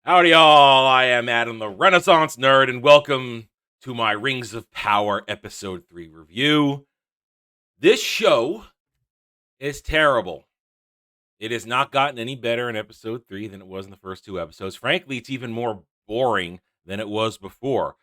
Howdy, y'all. I am Adam the Renaissance Nerd, and welcome to my Rings of Power Episode 3 review. This show is terrible. It has not gotten any better in Episode 3 than it was in the first two episodes. Frankly, it's even more boring than it was before.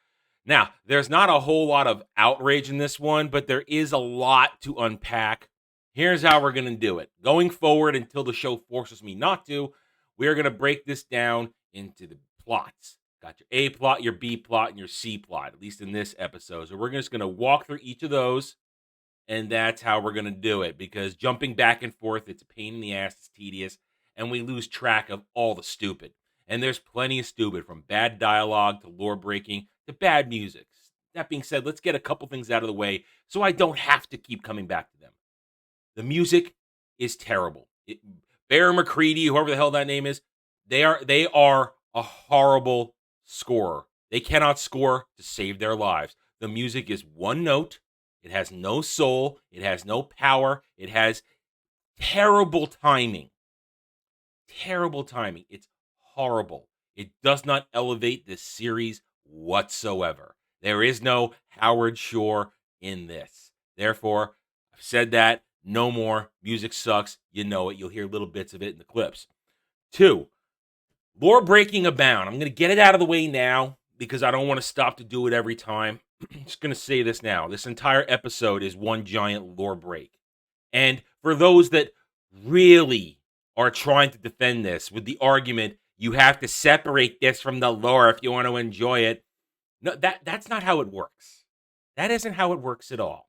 Now, there's not a whole lot of outrage in this one, but there is a lot to unpack. Here's how we're going to do it. Going forward, until the show forces me not to, we're going to break this down into the plots. Got your A plot, your B plot, and your C plot, at least in this episode. So we're just going to walk through each of those, and that's how we're going to do it, because jumping back and forth, it's a pain in the ass, it's tedious, and we lose track of all the stupid. And there's plenty of stupid, from bad dialogue to lore breaking to bad music. That being said, let's get a couple things out of the way so I don't have to keep coming back to them. The music is terrible. Bear McCready, whoever the hell that name is, they are a horrible scorer. They cannot score to save their lives. The music is one note. It has no soul. It has no power. It has terrible timing. Terrible timing. It's horrible. It does not elevate this series whatsoever. There is no Howard Shore in this. Therefore, I've said that. No more. Music sucks. You know it. You'll hear little bits of it in the clips. 2, lore breaking abound. I'm going to get it out of the way now because I don't want to stop to do it every time. I'm just going to say this now. This entire episode is one giant lore break. And for those that really are trying to defend this with the argument, you have to separate this from the lore if you want to enjoy it. No, that's not how it works. That isn't how it works at all.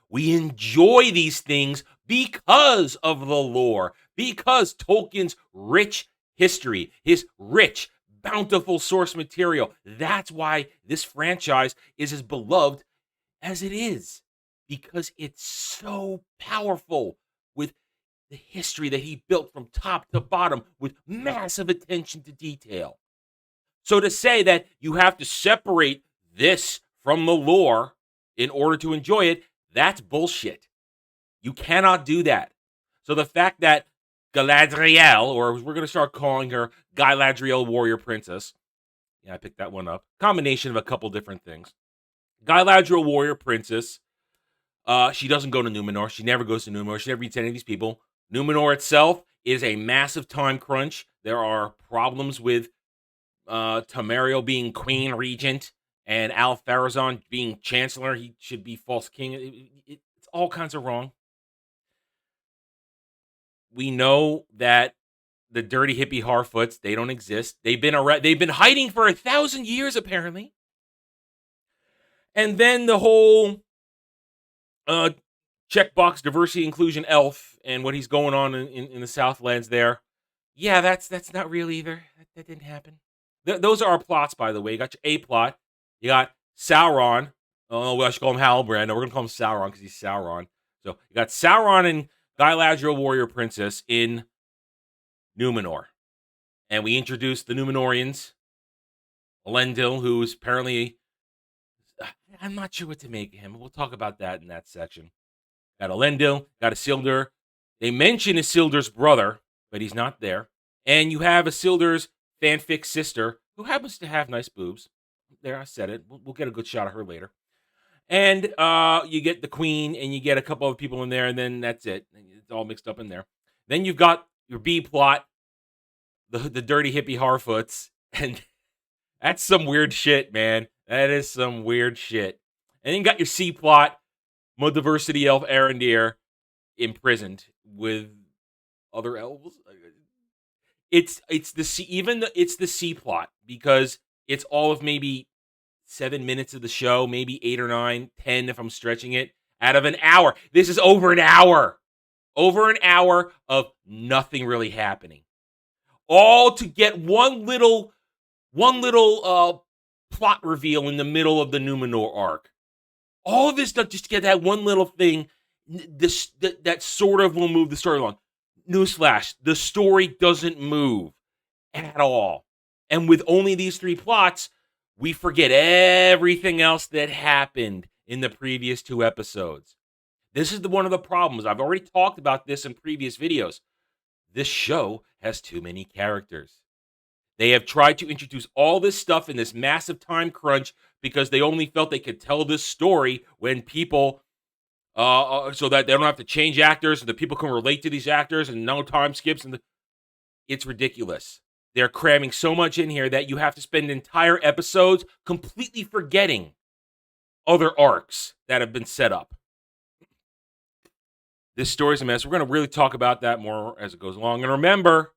We enjoy these things because of the lore, because Tolkien's rich history, his rich, bountiful source material. That's why this franchise is as beloved as it is, because it's so powerful with the history that he built from top to bottom with massive attention to detail. So to say that you have to separate this from the lore in order to enjoy it, that's bullshit. You cannot do that. So the fact that Galadriel, or we're going to start calling her Galadriel Warrior Princess. Yeah, I picked that one up. Combination of a couple different things. Galadriel Warrior Princess. She doesn't go to Numenor. She never goes to Numenor. She never meets any of these people. Numenor itself is a massive time crunch. There are problems with Tamariel being Queen Regent and Al-Farazon being Chancellor. He should be false king. It's all kinds of wrong. We know that the dirty hippie Harfoots, they don't exist. They've been hiding for 1,000 years, apparently. And then the whole checkbox diversity inclusion elf and what he's going on in the Southlands there. Yeah, that's not real either. That didn't happen. Those are our plots, by the way. You got your A plot. You got Sauron. Oh, well, I should call him Halbrand. No, we're going to call him Sauron because he's Sauron. So you got Sauron and Galadriel Warrior Princess in Numenor. And we introduced the Numenoreans. Elendil, who's apparently... I'm not sure what to make of him. We'll talk about that in that section. Got Elendil, got Isildur. They mention Isildur's brother, but he's not there. And you have Isildur's fanfic sister, who happens to have nice boobs. There, I said it. We'll get a good shot of her later. And you get the queen, and you get a couple of people in there, and then that's it. It's all mixed up in there. Then you've got your B plot, the dirty hippie Harfoots, and that's some weird shit, man. That is some weird shit. And then you got your C plot, Diversity elf Arondir imprisoned with other elves. It's the C plot, because it's all of maybe 7 minutes of the show, maybe 8 or 9, 10 if I'm stretching it, out of an hour. This is over an hour. Over an hour of nothing really happening. All to get one little plot reveal in the middle of the Numenor arc. All of this stuff just to get that one little thing that sort of will move the story along. Newsflash, the story doesn't move at all. And with only these 3 plots, we forget everything else that happened in the previous 2 episodes. This is one of the problems. I've already talked about this in previous videos. This show has too many characters. They have tried to introduce all this stuff in this massive time crunch because they only felt they could tell this story when people, so that they don't have to change actors, so that people can relate to these actors and no time skips. It's ridiculous. They're cramming so much in here that you have to spend entire episodes completely forgetting other arcs that have been set up. This story's a mess. We're going to really talk about that more as it goes along. And remember,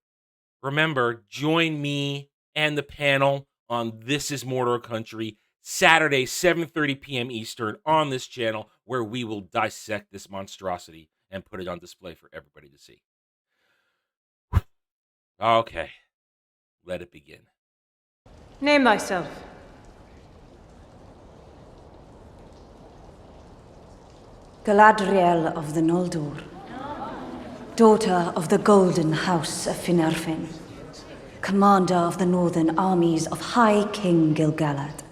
join me and the panel on This Is Mordor Country, Saturday, 7:30 p.m. Eastern on this channel, where we will dissect this monstrosity and put it on display for everybody to see. Okay, let it begin. Name thyself. Galadriel of the Noldor, daughter of the Golden House of Finarfin, commander of the northern armies of High King Gil-galad.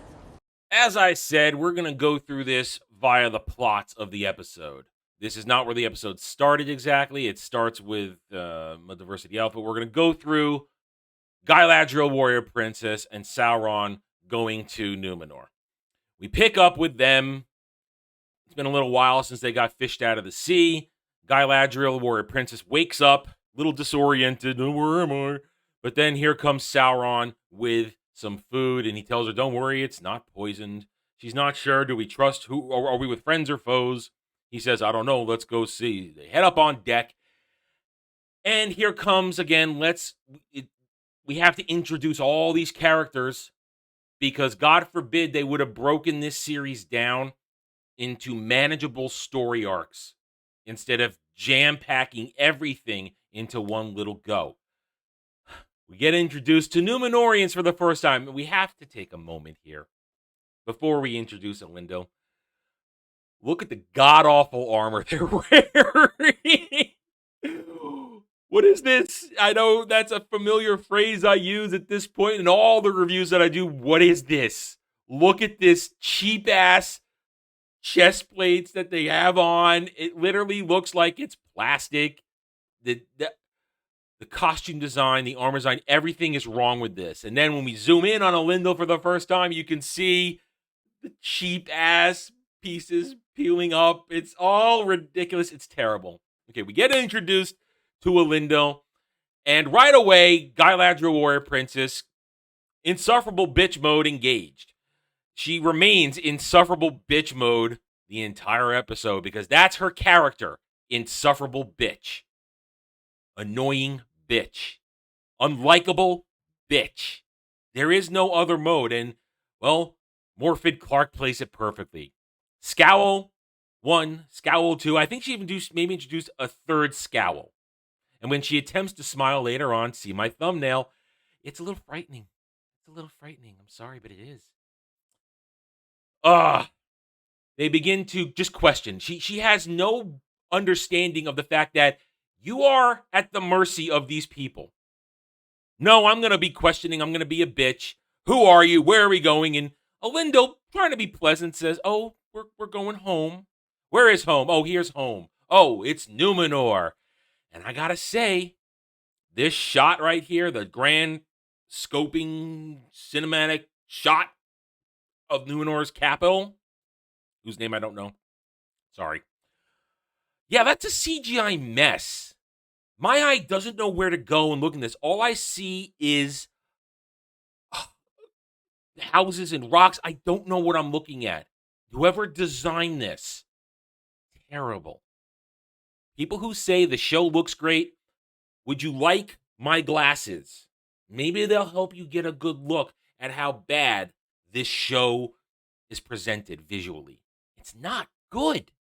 As I said, we're going to go through this via the plots of the episode. This is not where the episode started exactly. It starts with Diversity Alpha. We're going to go through Galadriel, Warrior Princess, and Sauron going to Numenor. We pick up with them. It's been a little while since they got fished out of the sea. Galadriel, Warrior Princess, wakes up, a little disoriented. Oh, where am I? But then here comes Sauron with some food, and he tells her, don't worry, it's not poisoned. She's not sure. Do we trust who? Or are we with friends or foes? He says, I don't know. Let's go see. They head up on deck. And here comes, again, we have to introduce all these characters because God forbid they would have broken this series down into manageable story arcs instead of jam-packing everything into one little go. We get introduced to Numenoreans for the first time. We have to take a moment here before we introduce Esildur. Look at the god-awful armor they're wearing. What is this? I know that's a familiar phrase I use at this point in all the reviews that I do. What is this? Look at this cheap-ass chest plates that they have on. It literally looks like it's plastic. The costume design, the armor design, everything is wrong with this. And then when we zoom in on Esildur for the first time, you can see the cheap-ass pieces peeling up. It's all ridiculous. It's terrible. Okay, we get introduced to Esildur, and right away, Galadriel, Warrior Princess, insufferable bitch mode engaged. She remains insufferable bitch mode the entire episode because that's her character, insufferable bitch. Annoying bitch. Unlikable bitch. There is no other mode, and, well, Morfydd Clark plays it perfectly. Scowl 1, Scowl 2. I think she maybe introduced a third scowl. And when she attempts to smile later on, see my thumbnail, it's a little frightening. It's a little frightening. I'm sorry, but it is. They begin to just question. She has no understanding of the fact that you are at the mercy of these people. No, I'm going to be questioning. I'm going to be a bitch. Who are you? Where are we going? And Esildur, trying to be pleasant, says, oh, we're going home. Where is home? Oh, here's home. Oh, it's Numenor. And I got to say, this shot right here, the grand scoping cinematic shot of Numenor's capital, whose name I don't know. Sorry. Yeah, that's a CGI mess. My eye doesn't know where to go and look at this. All I see is houses and rocks. I don't know what I'm looking at. Whoever designed this, terrible. People who say the show looks great, would you like my glasses? Maybe they'll help you get a good look at how bad this show is presented visually. It's not good.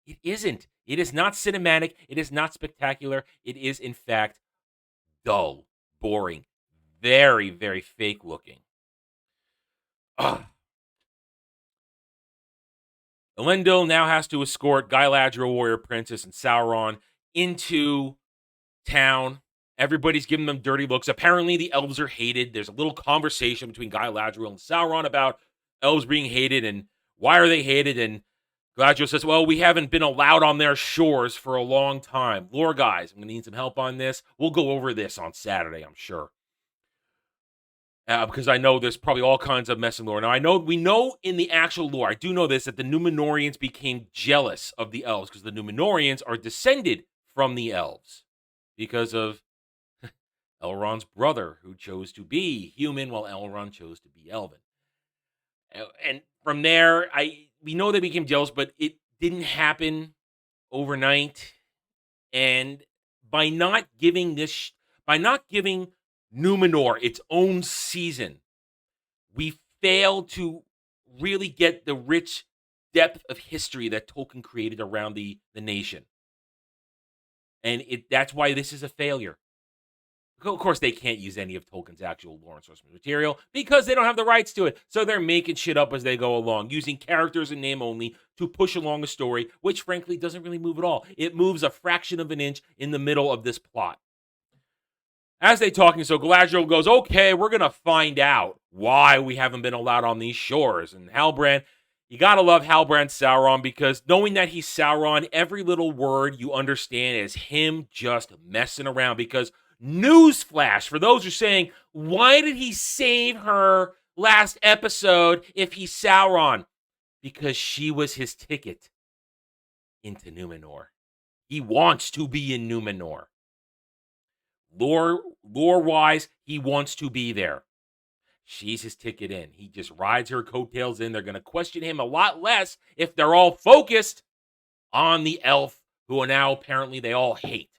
It isn't. It is not cinematic. It is not spectacular. It is, in fact, dull, boring, very, very fake looking. Elendil now has to escort Galadriel, Warrior Princess, and Sauron into town. Everybody's giving them dirty looks. Apparently, the elves are hated. There's a little conversation between Galadriel and Sauron about elves being hated and why are they hated. And Galadriel says, well, we haven't been allowed on their shores for a long time. Lore guys, I'm going to need some help on this. We'll go over this on Saturday, I'm sure. because I know there's probably all kinds of mess in lore. Now, we know in the actual lore, I do know this, that the Numenorians became jealous of the elves because the Numenorians are descended from the elves because of Elrond's brother, who chose to be human while Elrond chose to be Elven. And from there, we know they became jealous, but it didn't happen overnight. And by not giving Numenor its own season, we fail to really get the rich depth of history that Tolkien created around the nation. And that's why this is a failure. Of course, they can't use any of Tolkien's actual lore and source material because they don't have the rights to it. So they're making shit up as they go along, using characters and name only to push along a story, which frankly doesn't really move at all. It moves a fraction of an inch in the middle of this plot. As they talking, so Galadriel goes, okay, we're going to find out why we haven't been allowed on these shores. And Halbrand, you got to love Halbrand Sauron, because knowing that he's Sauron, every little word you understand is him just messing around. Because newsflash, for those who are saying, why did he save her last episode if he's Sauron? Because she was his ticket into Numenor. He wants to be in Numenor. Lore-wise, he wants to be there. She's his ticket in. He just rides her coattails in. They're going to question him a lot less if they're all focused on the elf, who are now apparently they all hate.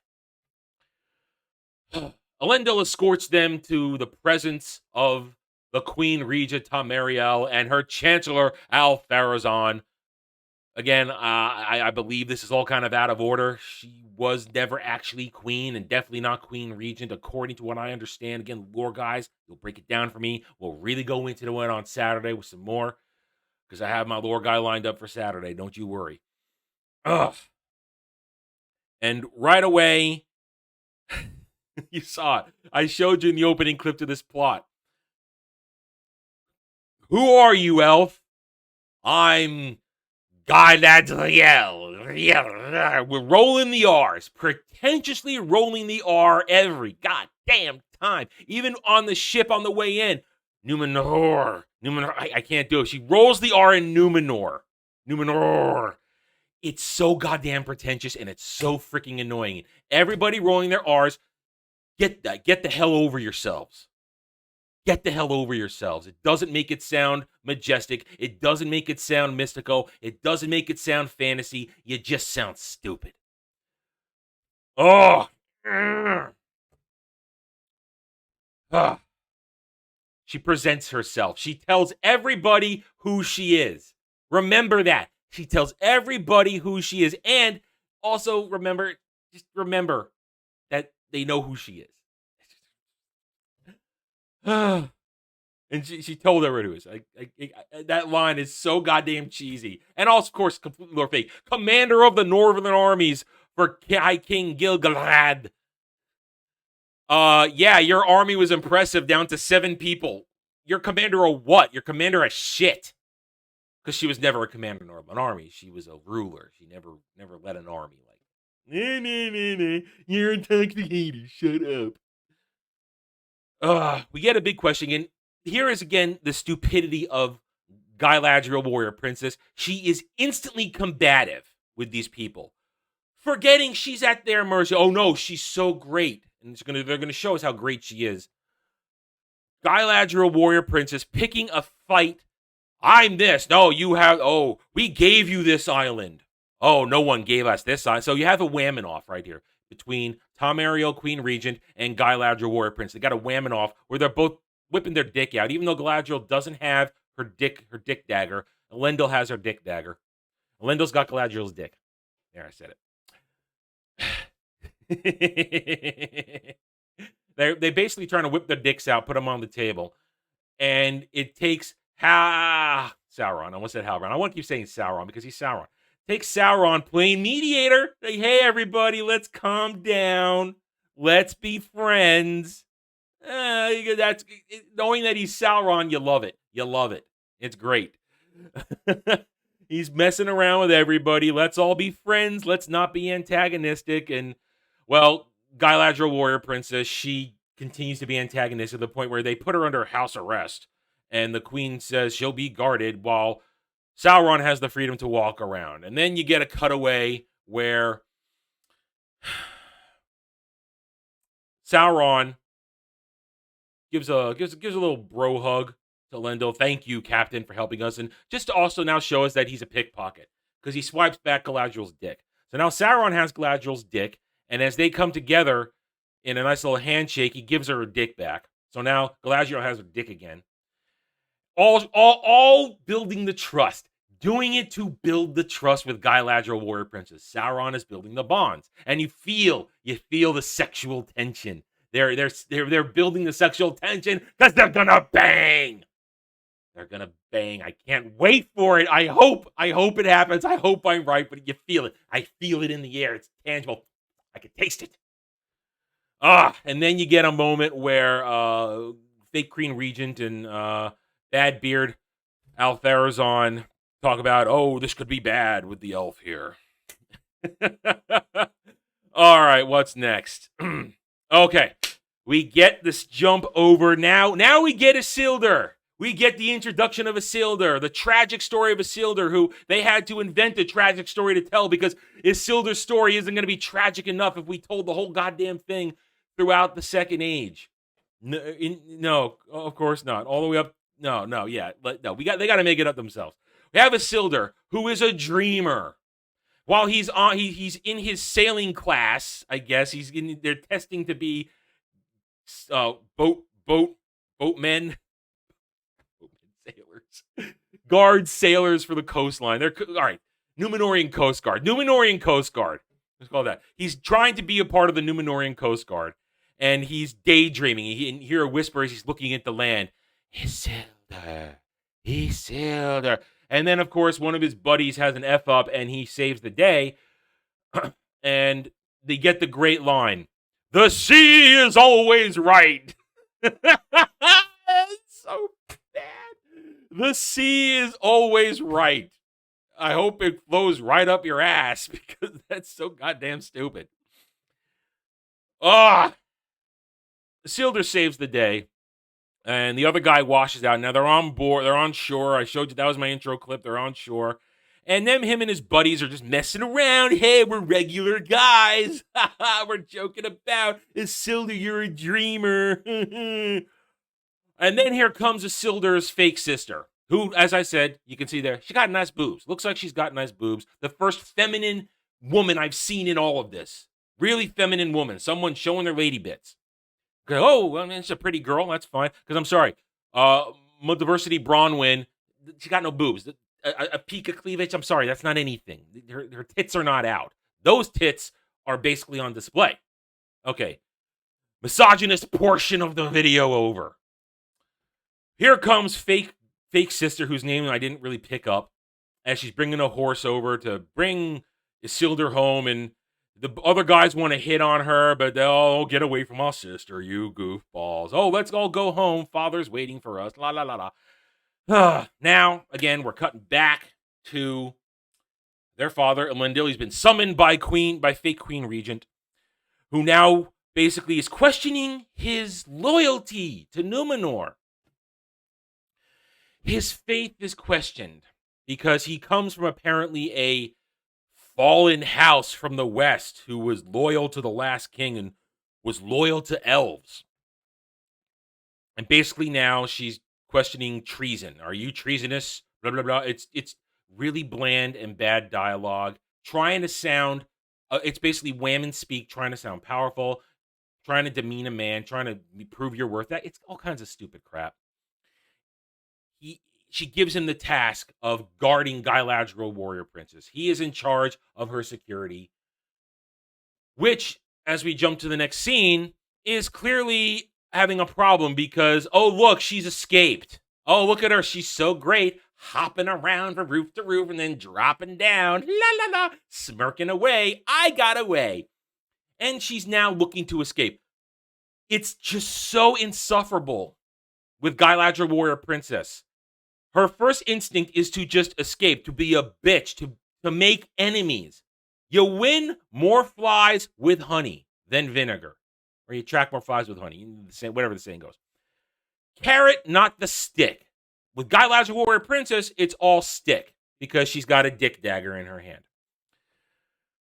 Elendil escorts them to the presence of the Queen Regent Tamariel and her Chancellor Al-Farazon. Again, I believe this is all kind of out of order. She was never actually queen, and definitely not Queen Regent, according to what I understand. Again, lore guys, you'll break it down for me. We'll really go into the one on Saturday with some more, because I have my lore guy lined up for Saturday. Don't you worry. Ugh. And right away, you saw it. I showed you in the opening clip to this plot. Who are you, elf? I'm Galadriel. We're rolling the R's. Pretentiously rolling the R every goddamn time. Even on the ship on the way in. Numenor. I can't do it. She rolls the R in Numenor. Numenor. It's so goddamn pretentious, and it's so freaking annoying. Everybody rolling their R's. Get the hell over yourselves. Get the hell over yourselves. It doesn't make it sound majestic. It doesn't make it sound mystical. It doesn't make it sound fantasy. You just sound stupid. Oh. She presents herself. She tells everybody who she is. Remember that. She tells everybody who she is. And also remember that they know who she is. And she told everybody who is. That line is so goddamn cheesy. And also, of course, completely lore fake. Commander of the Northern armies for High King Gil-galad. Yeah, your army was impressive, down to 7 people. Your commander of what? Your commander of shit. Because she was never a commander of an army. She was a ruler. She never led an army like, nah. You're intoxicated. Shut up. We get a big question, and here is again the stupidity of Galadriel, warrior princess. She is instantly combative with these people, forgetting she's at their mercy. Oh no, she's so great, and they're gonna show us how great she is. Galadriel, warrior princess, picking a fight. I'm this. No, you have. Oh, we gave you this island. Oh, no one gave us this island. So you have a whammon off right here between Tamariel, Queen Regent, and Galadriel, warrior prince. They got a whammon off where they're both whipping their dick out. Even though Galadriel doesn't have her dick dagger, Elendil has her dick dagger. Elendil's got Galadriel's dick. There, I said it. They basically trying to whip their dicks out, put them on the table, and it takes Sauron. I almost said Halbrand. I want to keep saying Sauron because he's Sauron. Takes Sauron playing mediator. Like, hey, everybody, let's calm down. Let's be friends. That's knowing that he's Sauron, you love it. You love it. It's great. He's messing around with everybody. Let's all be friends. Let's not be antagonistic. And, well, Galadriel, warrior princess, she continues to be antagonistic to the point where they put her under house arrest. And the queen says she'll be guarded while Sauron has the freedom to walk around. And then you get a cutaway where Sauron gives a little bro hug to Elendil. Thank you, Captain, for helping us. And just to also now show us that he's a pickpocket, because he swipes back Galadriel's dick. So now Sauron has Galadriel's dick, and as they come together in a nice little handshake, he gives her dick back. So now Galadriel has her dick again. All building the trust. Doing it to build the trust with Galadriel, Warrior Princess. Sauron is building the bonds. And you feel the sexual tension. They're building the sexual tension because they're gonna bang. They're gonna bang. I can't wait for it. I hope it happens. I hope I'm right, but you feel it. I feel it in the air. It's tangible. I can taste it. And then you get a moment where fake Queen Regent and Bad Beard Altharazon talk about, oh, this could be bad with the elf here. All right, what's next? Okay, we get this jump over now. Now we get Isildur. We get the introduction of Isildur, the tragic story of Isildur, who they had to invent a tragic story to tell because Isildur's story isn't going to be tragic enough if we told the whole goddamn thing throughout the Second Age. No, of course not. All the way up. No. They got to make it up themselves. We have Isildur, who is a dreamer. While he's in his sailing class, I guess they're testing to be boatmen. Sailors. Guard sailors for the coastline. They're all right. Numenorean Coast Guard. Numenorean Coast Guard. Let's call that. He's trying to be a part of the Numenorean Coast Guard. And he's daydreaming. You hear a whisper as he's looking at the land. Isildur. And then, of course, one of his buddies has an F up and he saves the day. And they get the great line. The sea is always right. It's so bad. The sea is always right. I hope it flows right up your ass because that's so goddamn stupid. Isildur saves the day. And the other guy washes out. Now they're on board. They're on shore. I showed you that was my intro clip. They're on shore. And then him and his buddies are just messing around. Hey, we're regular guys. We're joking about. Isildur, you're a dreamer. And then here comes Isildur's fake sister, who, as I said, you can see there, she got nice boobs. Looks like she's got nice boobs. The first feminine woman I've seen in all of this. Really feminine woman. Someone showing their lady bits. Oh, I mean, it's a pretty girl. That's fine. Because I'm sorry. Diversity Bronwyn, she got no boobs. A peak of cleavage, I'm sorry. That's not anything. Her tits are not out. Those tits are basically on display. Okay. Misogynist portion of the video over. Here comes fake sister, whose name I didn't really pick up, as she's bringing a horse over to bring Isildur home, and the other guys want to hit on her, but they'll get away from our sister, you goofballs. Oh, let's all go home. Father's waiting for us. La, la, la, la. Now, again, we're cutting back to their father, Elendil. He's been summoned by fake Queen Regent, who now basically is questioning his loyalty to Numenor. His faith is questioned because he comes from apparently a fallen house from the west who was loyal to the last king and was loyal to elves. And basically now she's questioning treason. Are you treasonous? Blah, blah, blah. It's really bland and bad dialogue. Trying to sound, it's basically wham and speak, trying to sound powerful, trying to demean a man, trying to prove your worth. It's all kinds of stupid crap. She gives him the task of guarding Galadriel, Warrior Princess. He is in charge of her security, which, as we jump to the next scene, is clearly having a problem because, oh, look, she's escaped. Oh, look at her. She's so great, hopping around from roof to roof and then dropping down, la, la, la, smirking away. I got away. And she's now looking to escape. It's just so insufferable with Galadriel, Warrior Princess. Her first instinct is to just escape, to be a bitch, to make enemies. You win more flies with honey than vinegar. or you attract more flies with honey, whatever the saying goes. Carrot, not the stick. With Galadriel Warrior Princess, it's all stick because she's got a dick dagger in her hand.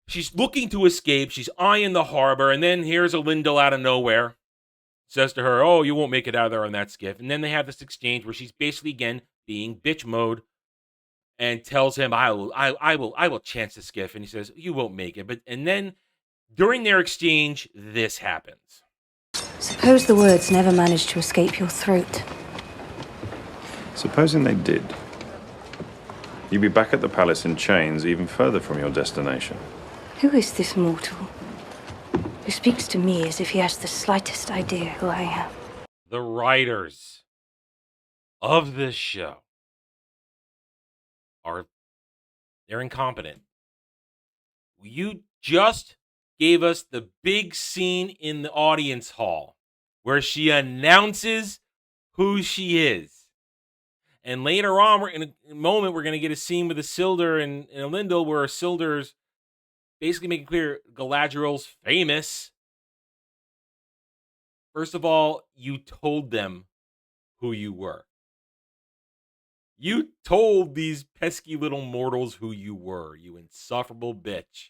She's looking to escape. She's eyeing the harbor, and then here's Elendil out of nowhere. Says to her, "Oh, you won't make it out of there on that skiff." And then they have this exchange where she's basically again being bitch mode, and tells him, "I will chance the skiff." And he says, "You won't make it." And then during their exchange, this happens. Suppose the words never managed to escape your throat. Supposing they did, you'd be back at the palace in chains, even further from your destination. Who is this mortal who speaks to me as if he has the slightest idea who I am? The writers of this show they're incompetent. You just gave us the big scene in the audience hall where she announces who she is. And later on, in a moment, we're going to get a scene with Isildur and Elendil where Isildur's basically making clear Galadriel's famous. First of all, you told them who you were. You told these pesky little mortals who you were, you insufferable bitch.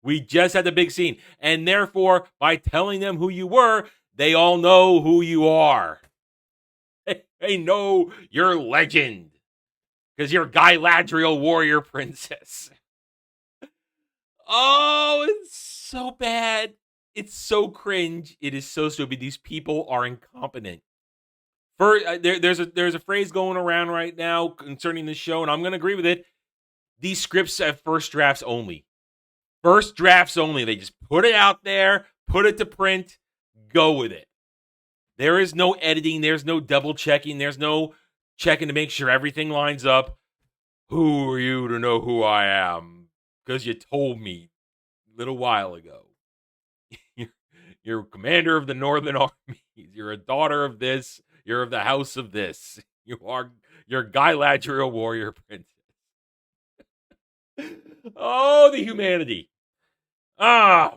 We just had the big scene. And therefore, by telling them who you were, they all know who you are. They know your legend. Because you're Galadriel Warrior Princess. Oh, it's so bad. It's so cringe. It is so stupid. These people are incompetent. There's a phrase going around right now concerning this show, and I'm going to agree with it. These scripts have first drafts only. First drafts only. They just put it out there, put it to print, go with it. There is no editing. There's no double checking. There's no checking to make sure everything lines up. Who are you to know who I am? Because you told me a little while ago. You're commander of the Northern Armies. You're a daughter of this. You're of the house of this. You're Galadriel Warrior Princess. Oh, the humanity.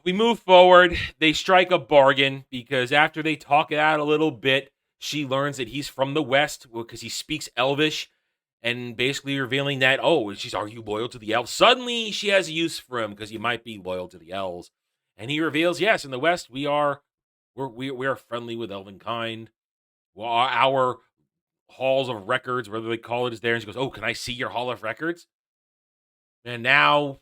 We move forward. They strike a bargain because after they talk it out a little bit, she learns that he's from the West because he speaks Elvish and basically revealing that, are you loyal to the elves? Suddenly she has a use for him because he might be loyal to the elves. And he reveals, yes, in the West, we are friendly with elven kind. Well, our halls of records, whatever they call it, is there. And she goes, "Oh, can I see your hall of records?" And now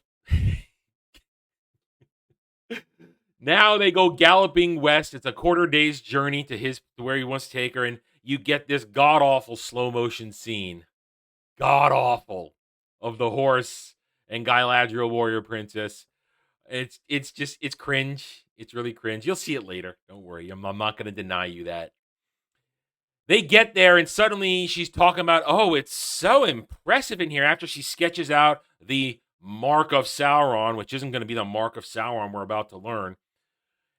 they go galloping west. It's a quarter day's journey to where he wants to take her. And you get this god-awful slow-motion scene. God-awful. Of the horse and Galadriel Warrior Princess. It's cringe. It's really cringe. You'll see it later. Don't worry. I'm not going to deny you that. They get there, and suddenly she's talking about, it's so impressive in here after she sketches out the Mark of Sauron, which isn't going to be the Mark of Sauron we're about to learn.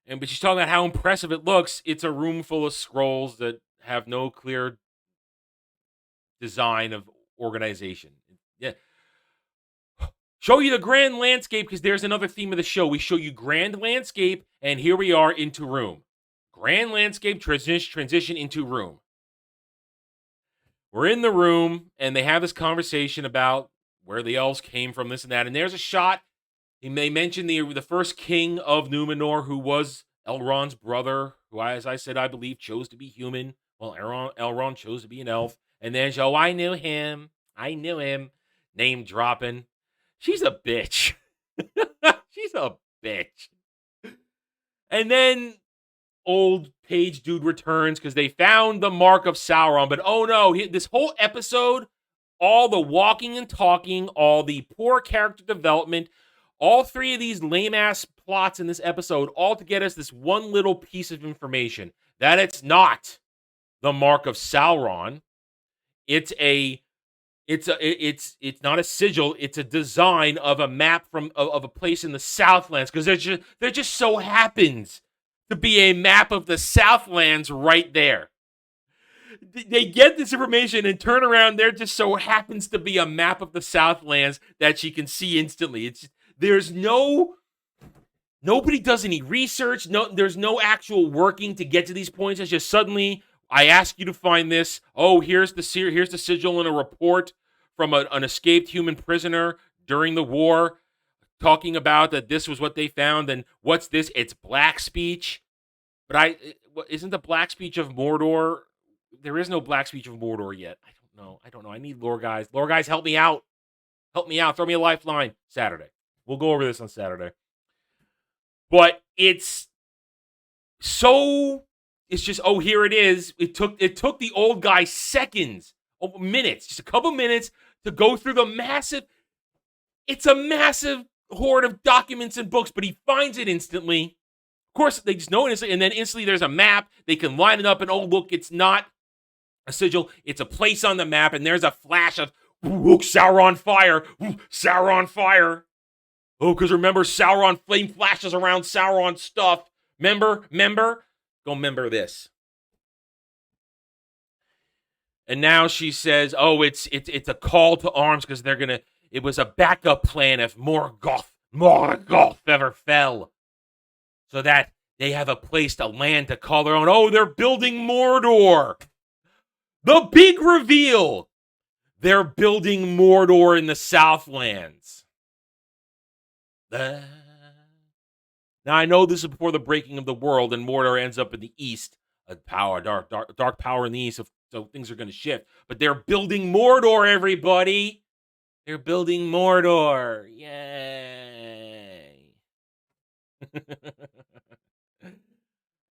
But she's talking about how impressive it looks. It's a room full of scrolls that have no clear design of organization. Yeah. Show you the grand landscape, because there's another theme of the show. We show you grand landscape, and here we are into room. Grand landscape transition into room. We're in the room, and they have this conversation about where the elves came from, this and that. And there's a shot. They mention the first king of Numenor, who was Elrond's brother, who, as I said, I believe, chose to be human. Well, Elrond chose to be an elf. And then, I knew him. Name dropping. She's a bitch. She's a bitch. And then old page dude returns because they found the Mark of Sauron. But oh no, this whole episode, all the walking and talking, all the poor character development, all three of these lame-ass plots in this episode, all to get us this one little piece of information. That it's not the Mark of Sauron. It's not a sigil. It's a design of a map of a place in the Southlands, because there just so happens to be a map of the Southlands right there. They get this information and turn around. There just so happens to be a map of the Southlands that she can see instantly. There's no Nobody does any research. No, there's no actual working to get to these points. It's just suddenly, I ask you to find this. Oh, here's the sigil in a report from an escaped human prisoner during the war, talking about that this was what they found. And what's this? It's black speech. But isn't the black speech of Mordor? There is no black speech of Mordor yet. I don't know. I need lore guys. Lore guys, help me out. Help me out. Throw me a lifeline. Saturday. We'll go over this on Saturday. But it's just, oh, here it is. It took the old guy seconds, minutes, just a couple minutes to go through it's a massive hoard of documents and books, but he finds it instantly. Of course, they just know it instantly, and then instantly there's a map. They can line it up, and oh, look, it's not a sigil. It's a place on the map, and there's a flash of, look, Sauron fire. Sauron fire. Oh, because remember, Sauron flame flashes around Sauron stuff. Remember? Go remember this. And now she says, oh, it's a call to arms because it was a backup plan if Morgoth ever fell. So that they have a place to land to call their own. Oh, they're building Mordor. The big reveal. They're building Mordor in the Southlands. Now, I know this is before the breaking of the world, and Mordor ends up in the east. Dark power in the east, so things are going to shift. But they're building Mordor, everybody. They're building Mordor. Yay.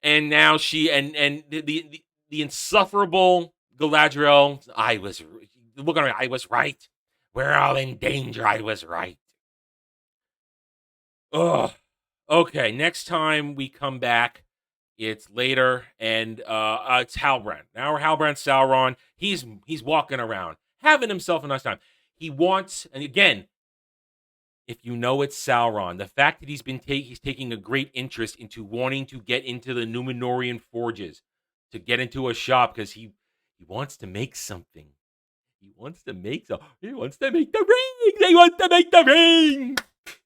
And now the insufferable Galadriel, I was right. We're all in danger. I was right. Ugh. Okay, next time we come back, it's later, and it's Halbrand. Now we're Halbrand Sauron. He's walking around, having himself a nice time. He wants, and again, if you know it's Sauron, the fact that he's taking a great interest into wanting to get into the Numenorean forges, to get into a shop, because he wants to make something. He wants to make the ring. They want to make the ring.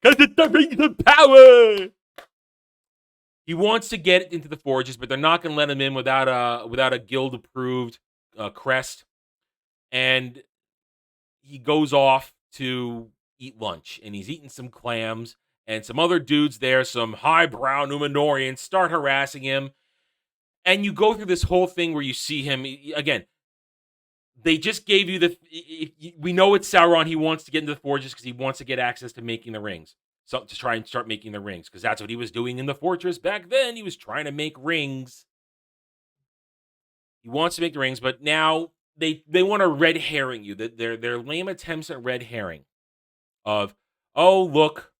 Because it's the ring of power. He wants to get into the forges, but they're not going to let him in without a guild-approved crest. And he goes off to eat lunch, and he's eating some clams, and some other dudes there, some highbrow Numenorians, start harassing him. And you go through this whole thing where you see him, again, they just gave you we know it's Sauron. He wants to get into the forges because he wants to get access to making the rings. So to try and start making the rings, because that's what he was doing in the fortress back then. He was trying to make rings. He wants to make the rings, but now they want to red herring you. Their lame attempts at red herring of, oh, look,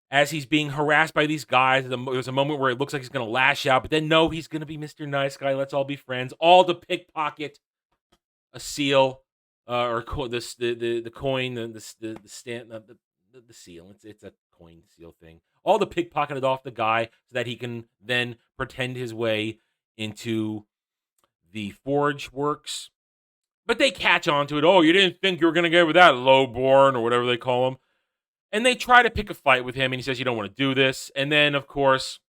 as he's being harassed by these guys, there's a moment where it looks like he's going to lash out, but then no, he's going to be Mr. Nice Guy. Let's all be friends. All to pickpocket a seal, or the coin, the seal. It's a coin seal thing. All the pickpocketed off the guy so that he can then pretend his way into the forge works. But they catch on to it. Oh, you didn't think you were going to get with that lowborn or whatever they call him. And they try to pick a fight with him, and he says, you don't want to do this. And then, of course,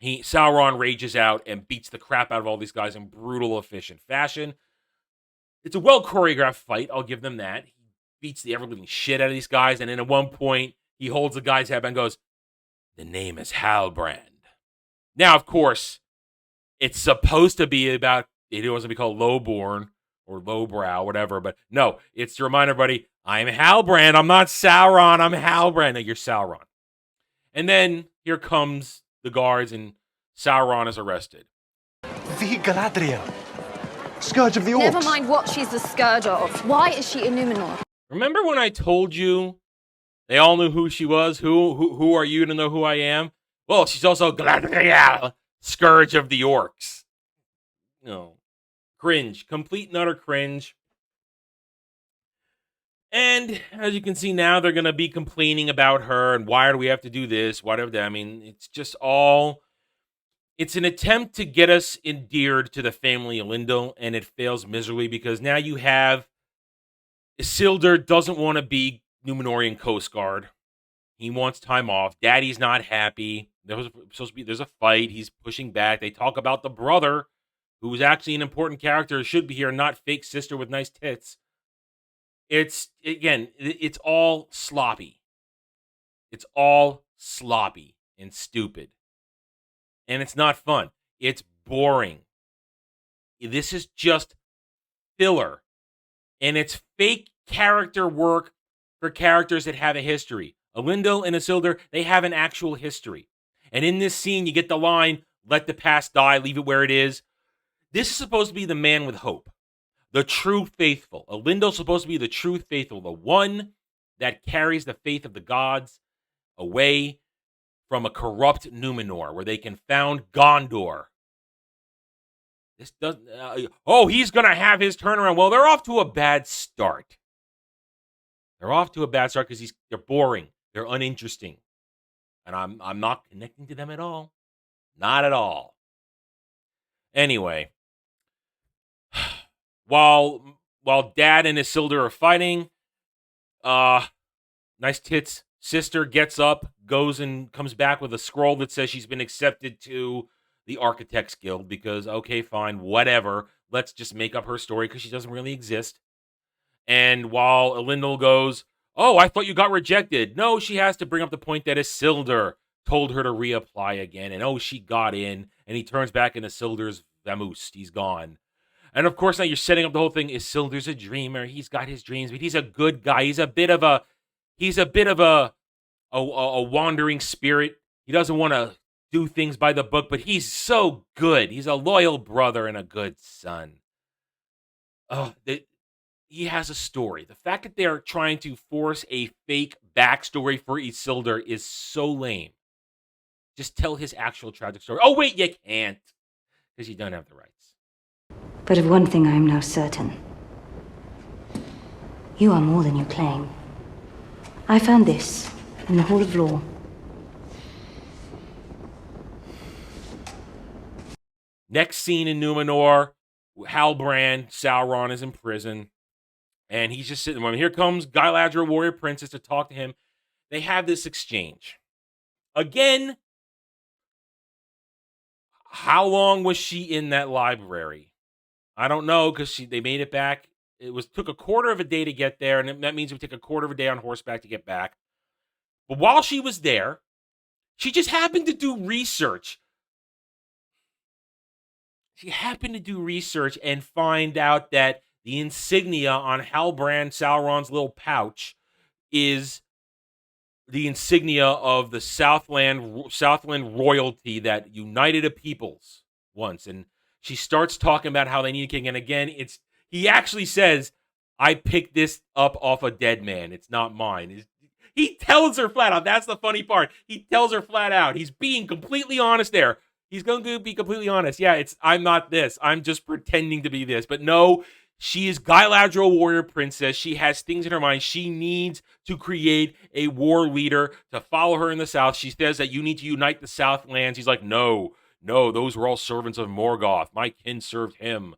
Sauron rages out and beats the crap out of all these guys in brutal, efficient fashion. It's a well-choreographed fight, I'll give them that. He beats the ever-living shit out of these guys, and then at one point, he holds the guy's head and goes, the name is Halbrand. Now, of course, it's supposed to be about, it wasn't be called lowborn or lowbrow, whatever, but no, it's to remind everybody, I'm Halbrand, I'm not Sauron, I'm Halbrand. No, you're Sauron. And then here comes the guards, and Sauron is arrested. The Galadriel, scourge of the orcs. Never mind what she's the scourge of. Why is she in Numenor? Remember when I told you they all knew who she was? Who are you to know who I am? Well, she's also Galadriel, scourge of the orcs. No. Cringe. Complete and utter cringe. And as you can see now, they're going to be complaining about her and why do we have to do this? Why do that? I mean, it's just all... It's an attempt to get us endeared to the family of Elendil, and it fails miserably because now you have Isildur doesn't want to be Numenorean Coast Guard. He wants time off. Daddy's not happy. There's a fight. He's pushing back. They talk about the brother, who is actually an important character, should be here, not fake sister with nice tits. It's all sloppy. It's all sloppy and stupid. And it's not fun. It's boring. This is just filler. And it's fake character work for characters that have a history. Elendil and Isildur, they have an actual history. And in this scene, you get the line, let the past die, leave it where it is. This is supposed to be the man with hope. The true faithful. Elendil's supposed to be the true faithful. The one that carries the faith of the gods away from a corrupt Numenor, where they can found Gondor. This doesn't... he's going to have his turnaround. Well, they're off to a bad start. They're off to a bad start because they're boring. They're uninteresting. And I'm not connecting to them at all. Not at all. Anyway, while Dad and Isildur are fighting, nice tits sister gets up, goes and comes back with a scroll that says she's been accepted to the Architects Guild because, okay, fine, whatever. Let's just make up her story because she doesn't really exist. And while Elendil goes, oh, I thought you got rejected. No, she has to bring up the point that Isildur told her to reapply again. And she got in. And he turns back and Isildur's vamoosed. He's gone. And of course, now you're setting up the whole thing. Isildur's a dreamer. He's got his dreams, but he's a good guy. He's a bit of a wandering spirit. He doesn't want to do things by the book, but he's so good. He's a loyal brother and a good son. He has a story. The fact that they're trying to force a fake backstory for Isildur is so lame. Just tell his actual tragic story. Oh, wait, you can't. Because you don't have the rights. But of one thing I am now certain. You are more than you claim. I found this in the Hall of Law. Next scene in Numenor, Halbrand, Sauron is in prison. And he's just sitting there. Here comes Galadriel, warrior princess, to talk to him. They have this exchange. Again, how long was she in that library? I don't know, because they made it back. Took a quarter of a day to get there, and that means it would take a quarter of a day on horseback to get back. But while she was there, she just happened to do research. She happened to do research and find out that the insignia on Halbrand, Sauron's little pouch, is the insignia of the Southland royalty that united a peoples once. And she starts talking about how they need a king. And again, he actually says, I picked this up off a dead man. It's not mine. He tells her flat out. That's the funny part. He tells her flat out. He's being completely honest there. He's going to be completely honest. Yeah, I'm not this. I'm just pretending to be this. But no, she is Galadriel, warrior princess. She has things in her mind. She needs to create a war leader to follow her in the south. She says that you need to unite the Southlands. He's like, no, those were all servants of Morgoth. My kin served him.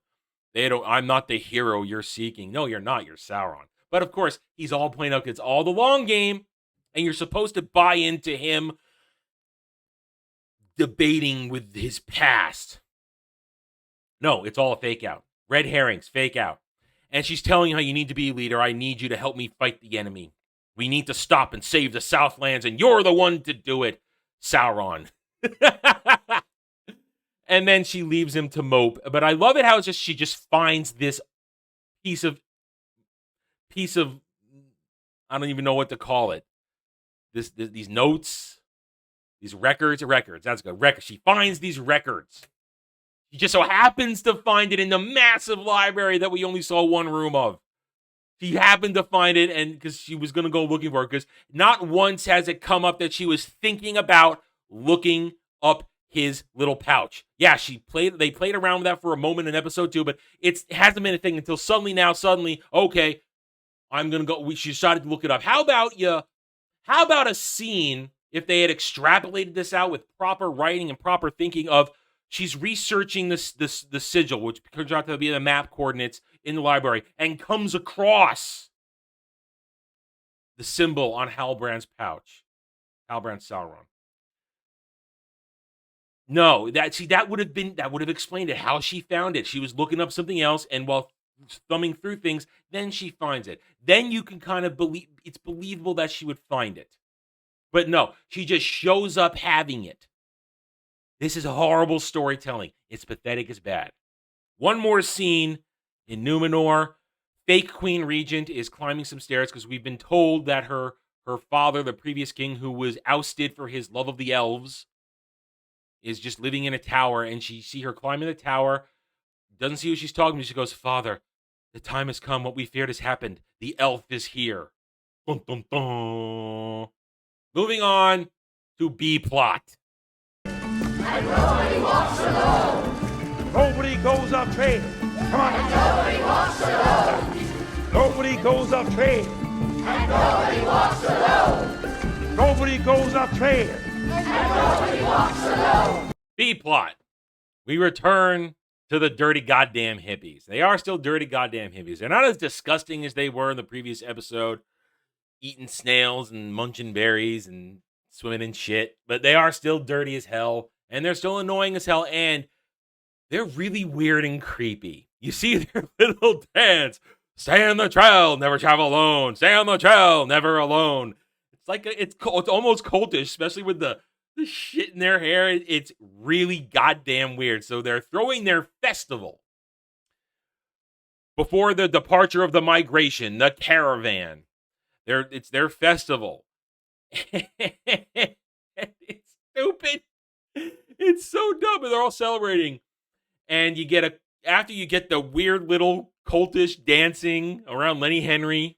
I'm not the hero you're seeking. No, you're not. You're Sauron. But of course, he's all playing up. It's all the long game, and you're supposed to buy into him debating with his past. No, it's all a fake out. Red herrings, fake out. And she's telling you how you need to be a leader. I need you to help me fight the enemy. We need to stop and save the Southlands, and you're the one to do it, Sauron. And then she leaves him to mope. But I love it how she just finds this piece of I don't even know what to call it. These notes, these records. That's good. Records. She finds these records. She just so happens to find it in the massive library that we only saw one room of. She happened to find it, and because she was going to go looking for it, because not once has it come up that she was thinking about looking up his little pouch. Yeah, they played around with that for a moment in episode 2, but it hasn't been a thing until suddenly, okay, I'm going to go. She decided to look it up. How about a scene, if they had extrapolated this out with proper writing and proper thinking of, she's researching the sigil, which turns out to be the map coordinates in the library, and comes across the symbol on Halbrand's pouch. Halbrand Sauron. No, that would have explained it, how she found it. She was looking up something else, and while thumbing through things, then she finds it. Then you can kind of believe it's believable that she would find it. But no, she just shows up having it. This is horrible storytelling. It's pathetic as bad. One more scene in Numenor. Fake Queen Regent is climbing some stairs because we've been told that her father, the previous king, who was ousted for his love of the elves, is just living in a tower, and she see her climbing the tower, doesn't see who she's talking to. She goes, "Father, the time has come. What we feared has happened. The elf is here." Dun, dun, dun. Moving on to B plot. And nobody walks alone. Nobody goes off train. Come on. And nobody walks alone. Nobody goes off train. And nobody walks alone. Nobody goes off train. And nobody walks alone. B plot. We return to the dirty goddamn hippies. They are still dirty goddamn hippies. They're not as disgusting as they were in the previous episode, eating snails and munching berries and swimming in shit, but they are still dirty as hell, and they're still annoying as hell, and they're really weird and creepy. You see their little dance. Stay on the trail, never travel alone. Stay on the trail, never alone. It's like it's almost cultish, especially with the shit in their hair. It's really goddamn weird. So they're throwing their festival before the departure of the migration, the caravan. It's their festival. It's stupid. It's so dumb, and they're all celebrating. And after you get the weird little cultish dancing around Lenny Henry,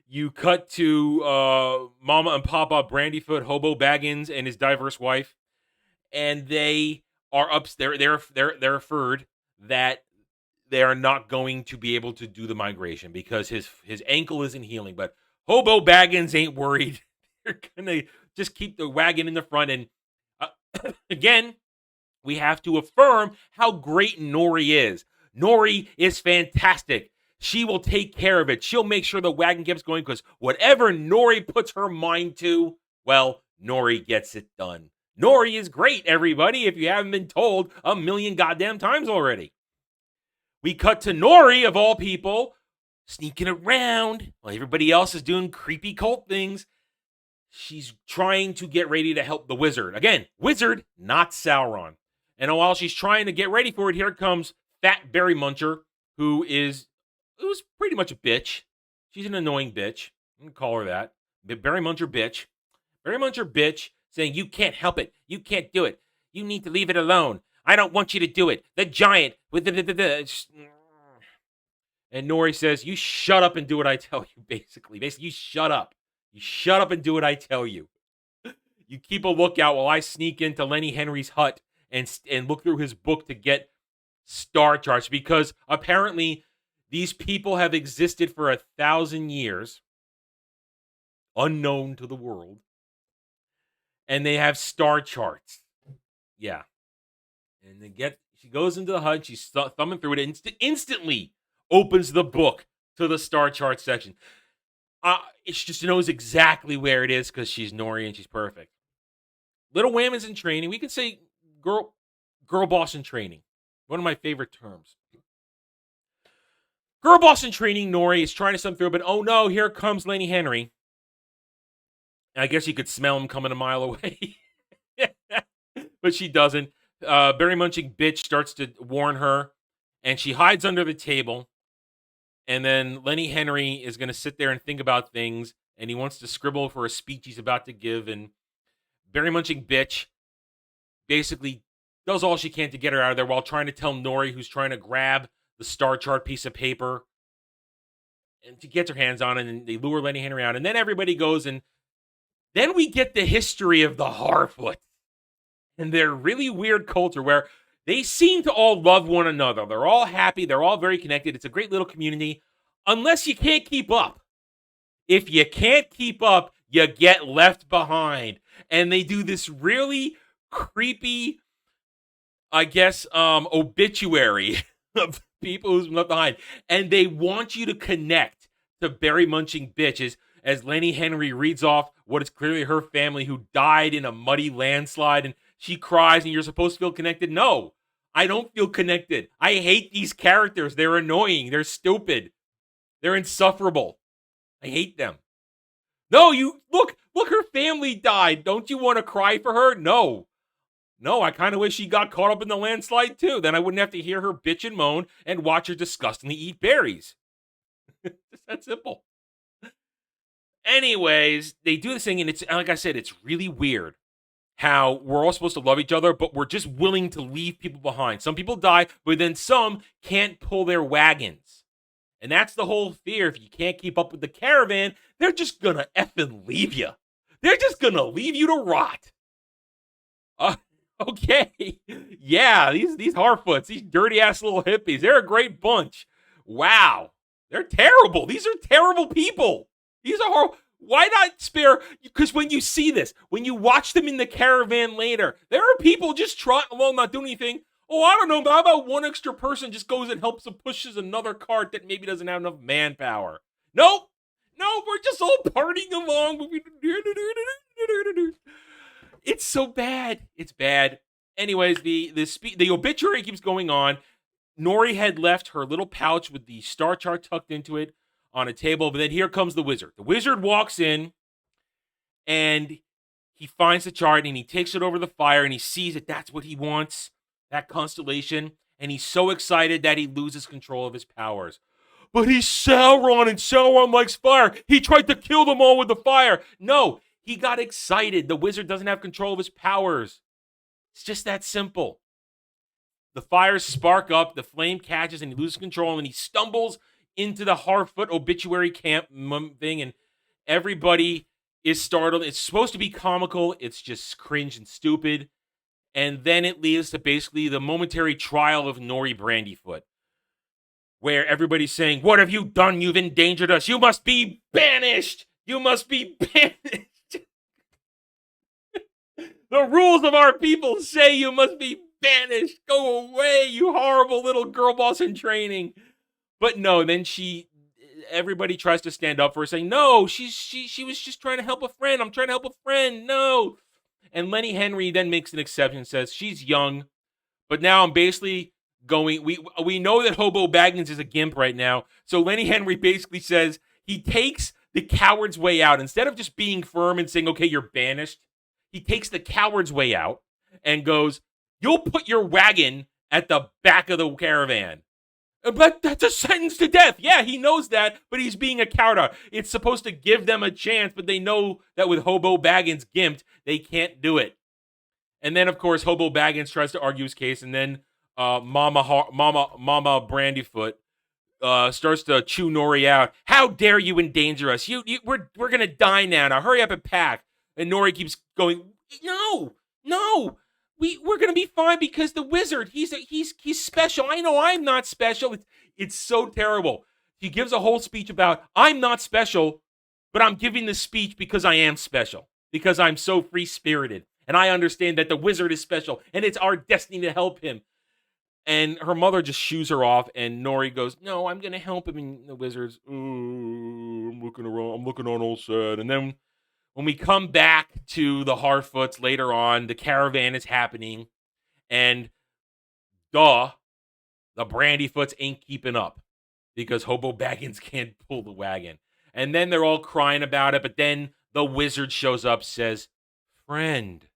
you cut to Mama and Papa Brandyfoot Hobo Baggins and his diverse wife, and they are they're afraid that they are not going to be able to do the migration because his ankle isn't healing. But Hobo Baggins ain't worried. They're gonna just keep the wagon in the front, and again, we have to affirm how great Nori is. Nori is fantastic. She will take care of it. She'll make sure the wagon keeps going because whatever Nori puts her mind to, well, Nori gets it done. Nori is great, everybody, if you haven't been told a million goddamn times already. We cut to Nori, of all people, sneaking around while everybody else is doing creepy cult things. She's trying to get ready to help the wizard. Again, wizard, not Sauron. And while she's trying to get ready for it, here comes Fat Berry Muncher, who's pretty much a bitch. She's an annoying bitch. I'm going to call her that. Berry Muncher bitch. Berry Muncher bitch saying, "You can't help it. You can't do it. You need to leave it alone. I don't want you to do it. The giant with the." And Nori says, "You shut up and do what I tell you," basically. Basically, you shut up. You shut up and do what I tell you. You keep a lookout while I sneak into Lenny Henry's hut and look through his book to get star charts, because apparently these people have existed for 1,000 years, unknown to the world, and they have star charts. Yeah. And she goes into the hut, she's thumbing through it, and instantly opens the book to the star chart section. She just knows exactly where it is because she's Nori and she's perfect. Little Women's in training. We could say girl boss in training. One of my favorite terms. Girl boss in training. Nori is trying to sum through, but oh no, here comes Lenny Henry. I guess you could smell him coming a mile away. But she doesn't. Berry Munching bitch starts to warn her, and she hides under the table. And then Lenny Henry is going to sit there and think about things, and he wants to scribble for a speech he's about to give. And Berry Munching bitch basically does all she can to get her out of there while trying to tell Nori, who's trying to grab the star chart piece of paper, and she gets her hands on it, and they lure Lenny Henry out. And then everybody goes, and then we get the history of the Harfoot and their really weird culture where they seem to all love one another. They're all happy. They're all very connected. It's a great little community, unless you can't keep up. If you can't keep up, you get left behind. And they do this really creepy, I guess, obituary of people who's left behind. And they want you to connect to Berry Munching bitches. as Lenny Henry reads off what is clearly her family who died in a muddy landslide, and she cries and you're supposed to feel connected. No, I don't feel connected. I hate these characters. They're annoying. They're stupid. They're insufferable. I hate them. No, you look, her family died. Don't you want to cry for her? No, I kind of wish she got caught up in the landslide too. Then I wouldn't have to hear her bitch and moan and watch her disgustingly eat berries. Just that simple. Anyways, they do this thing, and it's, like I said, it's really weird how we're all supposed to love each other, but we're just willing to leave people behind. Some people die, but then some can't pull their wagons. And that's the whole fear. If you can't keep up with the caravan, they're just gonna effing leave you. They're just gonna leave you to rot. Okay. Yeah, these Harfoots, these dirty-ass little hippies, they're a great bunch. Wow. They're terrible. These are terrible people. These are horrible. Why not spare? Because when you see this, when you watch them in the caravan later, there are people just trotting along, not doing anything. Oh, I don't know, but how about one extra person just goes and helps and pushes another cart that maybe doesn't have enough manpower? Nope. No, we're just all partying along. It's so bad. It's bad. Anyways, the obituary keeps going on. Nori had left her little pouch with the star chart tucked into it on a table, but then here comes the wizard. The wizard walks in, and he finds the chart, and he takes it over the fire, and he sees that that's what he wants, that constellation, and he's so excited that he loses control of his powers. But he's Sauron, and Sauron likes fire. He tried to kill them all with the fire. No, he got excited. The wizard doesn't have control of his powers. It's just that simple. The fires spark up, the flame catches, and he loses control, and he stumbles into the Harfoot obituary camp thing, and everybody is startled. It's supposed to be comical. It's just cringe and stupid. And then it leads to basically the momentary trial of Nori Brandyfoot, where everybody's saying, "What have you done? You've endangered us. You must be banished. You must be banished." The rules of our people say you must be banished. Go away, you horrible little girl boss in training. But no, then everybody tries to stand up for her, saying, "No, she was just trying to help a friend. I'm trying to help a friend. No." And Lenny Henry then makes an exception and says, "She's young, but now I'm basically going." We know that Hobo Baggins is a gimp right now, so Lenny Henry basically says he takes the coward's way out. Instead of just being firm and saying, "Okay, you're banished," he takes the coward's way out and goes, "You'll put your wagon at the back of the caravan." But that's a sentence to death. Yeah, he knows that, but he's being a coward. It's supposed to give them a chance, but they know that with Hobo Baggins gimped, they can't do it. And then, of course, Hobo Baggins tries to argue his case, and then Mama Brandyfoot starts to chew Nori out. "How dare you endanger us? We're gonna die now. Now hurry up and pack." And Nori keeps going, "No. We're gonna be fine because the wizard, he's special. I know I'm not special." It's so terrible. He gives a whole speech about, "I'm not special, but I'm giving this speech because I am special, because I'm so free-spirited, and I understand that the wizard is special, and it's our destiny to help him." And her mother just shoos her off, and Nori goes, "No, I'm gonna help him." And the wizard's, I'm looking around, I'm looking on all sad. And then when we come back to the Harfoots later on, the caravan is happening, and the Brandyfoots ain't keeping up because Hobo Baggins can't pull the wagon. And then they're all crying about it, but then the wizard shows up, says, friend.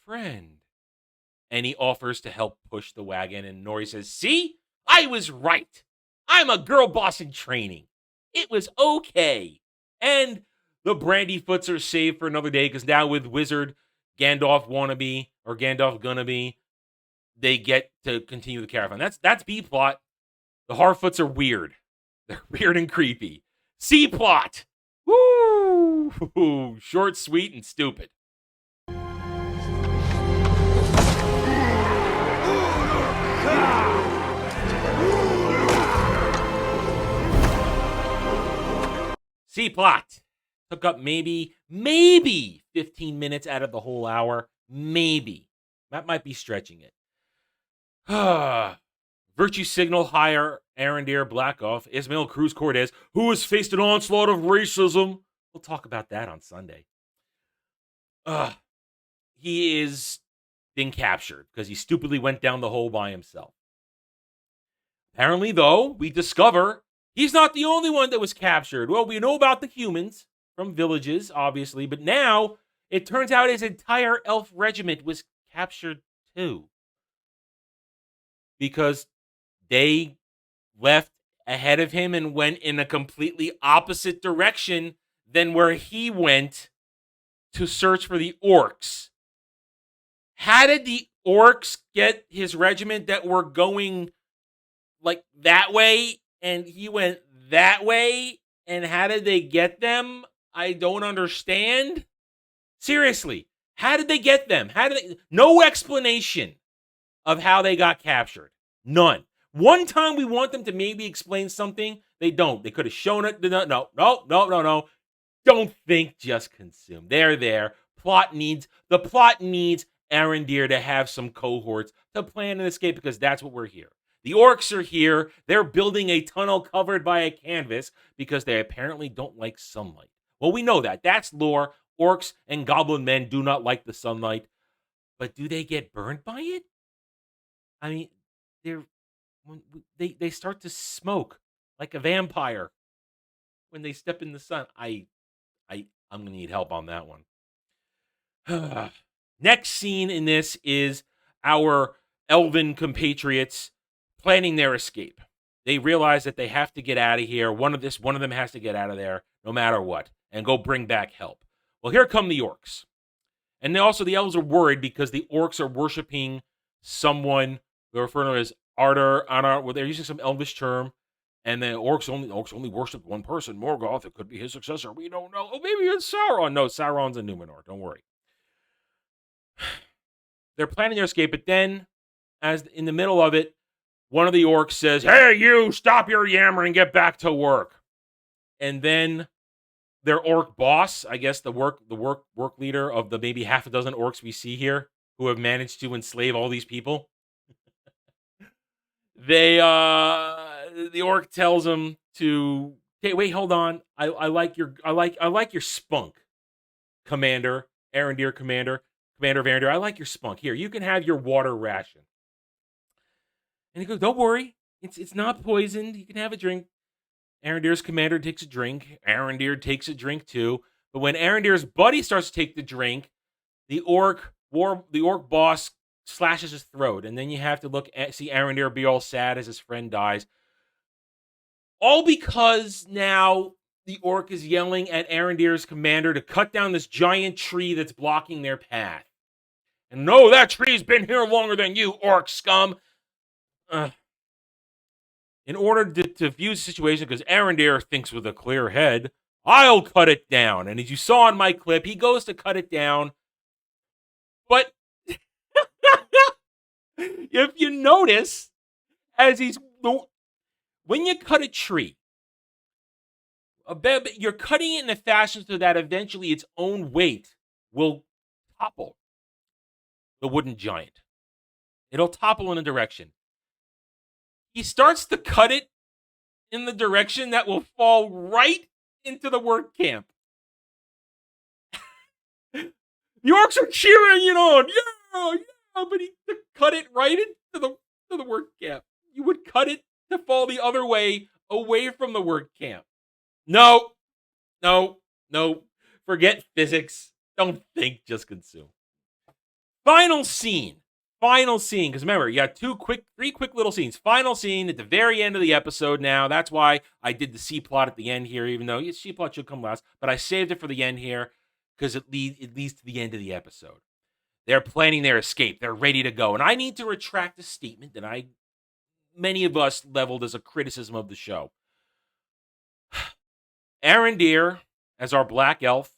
And he offers to help push the wagon, and Nori says, "See? I was right. I'm a girl boss in training. It was okay." And the Brandyfoots are saved for another day, because now with Wizard Gandalf wannabe, or Gandalf gonna be, they get to continue the caravan. That's B plot. The Harfoots are weird. They're weird and creepy. C plot. Woo! Short, sweet, and stupid. C plot. Took up maybe 15 minutes out of the whole hour. Maybe. That might be stretching it. Virtue signal higher Arondir, Black Elf, Ismail Cruz Cortez, who has faced an onslaught of racism. We'll talk about that on Sunday. He is being captured because he stupidly went down the hole by himself. Apparently, though, we discover he's not the only one that was captured. Well, we know about the humans from villages, obviously, but now it turns out his entire elf regiment was captured too. Because they left ahead of him and went in a completely opposite direction than where he went to search for the orcs. How did the orcs get his regiment that were going like that way and he went that way? And how did they get them? I don't understand. Seriously, how did they get them? No explanation of how they got captured. None. One time we want them to maybe explain something, they don't. They could have shown it. No. Don't think, just consume. They're there. The plot needs Arondir to have some cohorts to plan an escape because that's what we're here. The orcs are here. They're building a tunnel covered by a canvas because they apparently don't like sunlight. Well, we know that. That's lore. Orcs and goblin men do not like the sunlight. But do they get burned by it? I mean, they start to smoke like a vampire when they step in the sun. I'm gonna need help on that one. Next scene in this is our elven compatriots planning their escape. They realize that they have to get out of here. One of them has to get out of there no matter what and go bring back help. Well, here come the orcs. And the elves are worried because the orcs are worshiping someone they're referring to as Adar. Well, they're using some elvish term. And the orcs only worship one person, Morgoth. It could be his successor. We don't know. Oh, maybe it's Sauron. No, Sauron's in Numenor. Don't worry. They're planning their escape, but then, as in the middle of it, one of the orcs says, "Hey, you! Stop your yammering and get back to work." And then their orc boss, I guess the work leader of the maybe half a dozen orcs we see here, who have managed to enslave all these people. The orc tells him to, "Hey, wait, hold on. I like your spunk, Commander Arondir, Commander of Arondir. I like your spunk. Here, you can have your water ration." And he goes, "Don't worry, it's not poisoned. You can have a drink." Arondir's commander takes a drink. Arondir takes a drink too. But when Arondir's buddy starts to take the drink, the orc boss slashes his throat, and then you have to see Arondir be all sad as his friend dies. All because now the orc is yelling at Arondir's commander to cut down this giant tree that's blocking their path. And no, that tree's been here longer than you, orc scum. In order to defuse the situation, because Arondir thinks with a clear head, I'll cut it down. And as you saw in my clip, he goes to cut it down. But if you notice, when you cut a tree, you're cutting it in a fashion so that eventually its own weight will topple the wooden giant. It'll topple in a direction. He starts to cut it in the direction that will fall right into the work camp. The orcs are cheering it on. Yeah, but he cut it right into the work camp. You would cut it to fall the other way, away from the work camp. No. Forget physics. Don't think, just consume. Final scene, because remember, you got three quick little scenes. Final scene at the very end of the episode now. That's why I did the C-plot at the end here, even though C-plot should come last. But I saved it for the end here because it leads to the end of the episode. They're planning their escape. They're ready to go. And I need to retract a statement that many of us leveled as a criticism of the show. Arondir, as our black elf,